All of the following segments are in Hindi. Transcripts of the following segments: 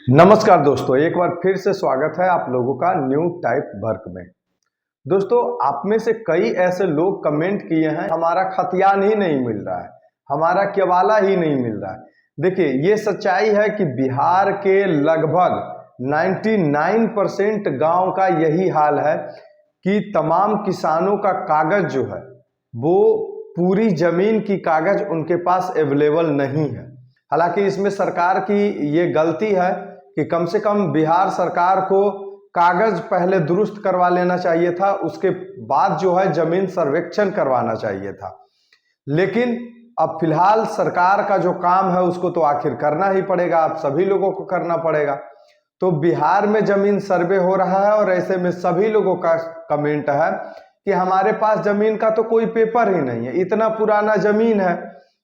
नमस्कार दोस्तों, एक बार फिर से स्वागत है आप लोगों का न्यू टाइप वर्क में। दोस्तों, आप में से कई ऐसे लोग कमेंट किए हैं हमारा खतियान ही नहीं मिल रहा है, हमारा केवाला ही नहीं मिल रहा है। देखिए, ये सच्चाई है कि बिहार के लगभग 99% गांव का यही हाल है कि तमाम किसानों का कागज जो है वो पूरी जमीन की कागज उनके पास अवेलेबल नहीं है। हालांकि इसमें सरकार की ये गलती है कि कम से कम बिहार सरकार को कागज पहले दुरुस्त करवा लेना चाहिए था, उसके बाद जो है जमीन सर्वेक्षण करवाना चाहिए था। लेकिन अब फिलहाल सरकार का जो काम है उसको तो आखिर करना ही पड़ेगा, आप सभी लोगों को करना पड़ेगा। तो बिहार में जमीन सर्वे हो रहा है और ऐसे में सभी लोगों का कमेंट है कि हमारे पास जमीन का तो कोई पेपर ही नहीं है, इतना पुराना जमीन है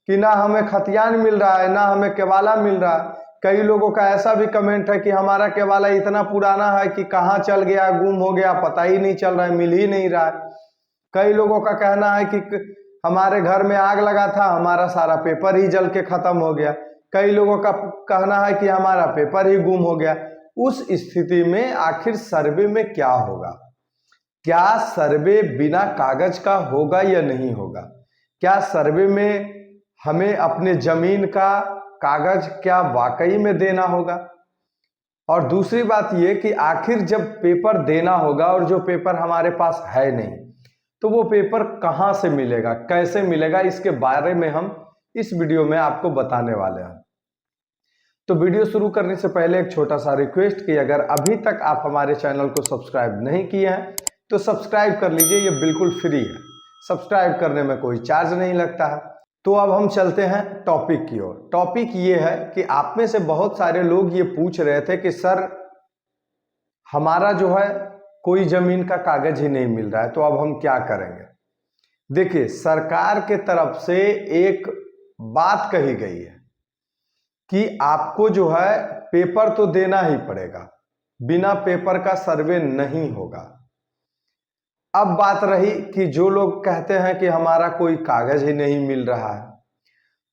कि ना हमें खतियान मिल रहा है ना हमें केवाला मिल रहा है। कई लोगों का ऐसा भी कमेंट है कि हमारा केवाला इतना पुराना है कि कहाँ चल गया, गुम हो गया, पता ही नहीं चल रहा है, मिल ही नहीं रहा है। कई लोगों का कहना है कि हमारे घर में आग लगा था, हमारा सारा पेपर ही जल के खत्म हो गया। कई लोगों का कहना है कि हमारा पेपर ही गुम हो गया। उस स्थिति में आखिर सर्वे में क्या होगा? क्या सर्वे बिना कागज का होगा या नहीं होगा? क्या सर्वे में हमें अपने जमीन का कागज क्या वाकई में देना होगा? और दूसरी बात यह कि आखिर जब पेपर देना होगा और जो पेपर हमारे पास है नहीं, तो वो पेपर कहां से मिलेगा, कैसे मिलेगा, इसके बारे में हम इस वीडियो में आपको बताने वाले हैं। तो वीडियो शुरू करने से पहले एक छोटा सा रिक्वेस्ट कि अगर अभी तक आप हमारे चैनल को सब्सक्राइब नहीं किए हैं तो सब्सक्राइब कर लीजिए, ये बिल्कुल फ्री है, सब्सक्राइब करने में कोई चार्ज नहीं लगता है। तो अब हम चलते हैं टॉपिक की ओर। टॉपिक ये है कि आप में से बहुत सारे लोग ये पूछ रहे थे कि सर हमारा जो है कोई जमीन का कागज ही नहीं मिल रहा है, तो अब हम क्या करेंगे? देखिए, सरकार के तरफ से एक बात कही गई है कि आपको जो है पेपर तो देना ही पड़ेगा, बिना पेपर का सर्वे नहीं होगा। अब बात रही कि जो लोग कहते हैं कि हमारा कोई कागज ही नहीं मिल रहा है,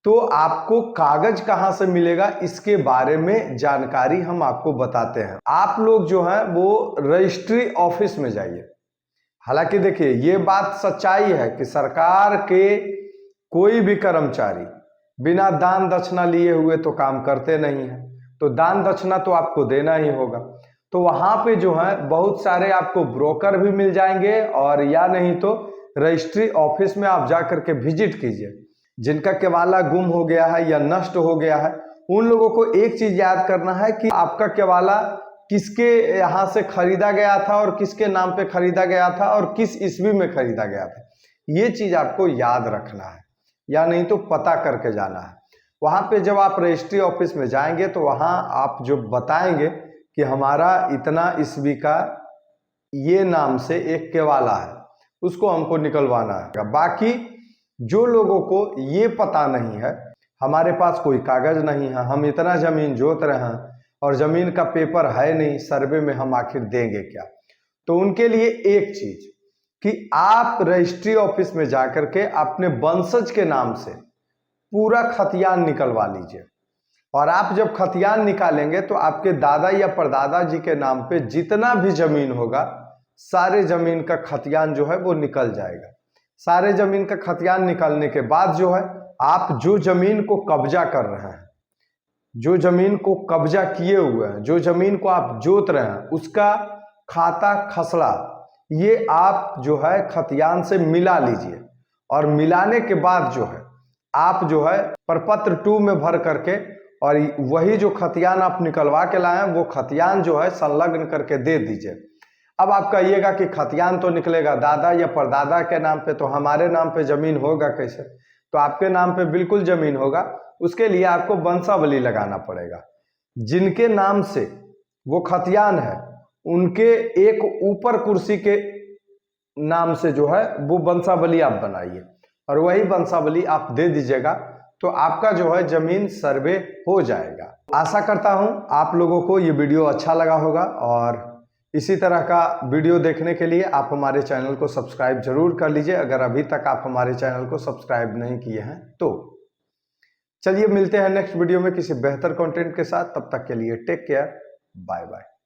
तो आपको कागज कहां से मिलेगा इसके बारे में जानकारी हम आपको बताते हैं। आप लोग जो है वो रजिस्ट्री ऑफिस में जाइए। हालांकि देखिए, ये बात सच्चाई है कि सरकार के कोई भी कर्मचारी बिना दान दक्षिणा लिए हुए तो काम करते नहीं है, तो दान दक्षिणा तो आपको देना ही होगा। तो वहां पे जो है बहुत सारे आपको ब्रोकर भी मिल जाएंगे, और या नहीं तो रजिस्ट्री ऑफिस में आप जा करके विजिट कीजिए। जिनका केवाला गुम हो गया है या नष्ट हो गया है, उन लोगों को एक चीज याद करना है कि आपका केवाला किसके यहाँ से खरीदा गया था और किसके नाम पे खरीदा गया था और किस ईस्वी में खरीदा गया था। ये चीज आपको याद रखना है, या नहीं तो पता करके जाना है। वहां पे जब आप रजिस्ट्री ऑफिस में जाएंगे तो वहां आप जो बताएंगे कि हमारा इतना ईस्वी का ये नाम से एक केवाला है, उसको हमको निकलवाना है। बाकी जो लोगों को ये पता नहीं है, हमारे पास कोई कागज नहीं है, हम इतना जमीन जोत रहे हैं और जमीन का पेपर है नहीं, सर्वे में हम आखिर देंगे क्या? तो उनके लिए एक चीज कि आप रजिस्ट्री ऑफिस में जाकर के अपने वंशज के नाम से पूरा खतियान निकलवा लीजिए। और आप जब खतियान निकालेंगे तो आपके दादा या परदादा जी के नाम पे जितना भी जमीन होगा, सारे जमीन का खतियान जो है वो निकल जाएगा। सारे जमीन का खतियान निकालने के बाद जो है आप जो जमीन को कब्जा कर रहे हैं, जो जमीन को कब्जा किए हुए हैं, जो जमीन को आप जोत रहे हैं, उसका खाता खसड़ा ये आप जो है खतियान से मिला लीजिए। और मिलाने के बाद जो है आप जो है प्रपत्र 2 में भर करके और वही जो खतियान आप निकलवा के लाए हैं वो खतियान जो है संलग्न करके दे दीजिए। अब आप कहिएगा कि खतियान तो निकलेगा दादा या परदादा के नाम पे, तो हमारे नाम पे जमीन होगा कैसे? तो आपके नाम पे बिल्कुल जमीन होगा, उसके लिए आपको वंशावली लगाना पड़ेगा। जिनके नाम से वो खतियान है उनके एक ऊपर कुर्सी के नाम से जो है वो वंशावली आप बनाइए और वही वंशावली आप दे दीजिएगा, तो आपका जो है जमीन सर्वे हो जाएगा। आशा करता हूं आप लोगों को ये वीडियो अच्छा लगा होगा, और इसी तरह का वीडियो देखने के लिए आप हमारे चैनल को सब्सक्राइब जरूर कर लीजिए, अगर अभी तक आप हमारे चैनल को सब्सक्राइब नहीं किए हैं तो। चलिए मिलते हैं नेक्स्ट वीडियो में किसी बेहतर कंटेंट के साथ। तब तक के लिए टेक केयर, बाय बाय।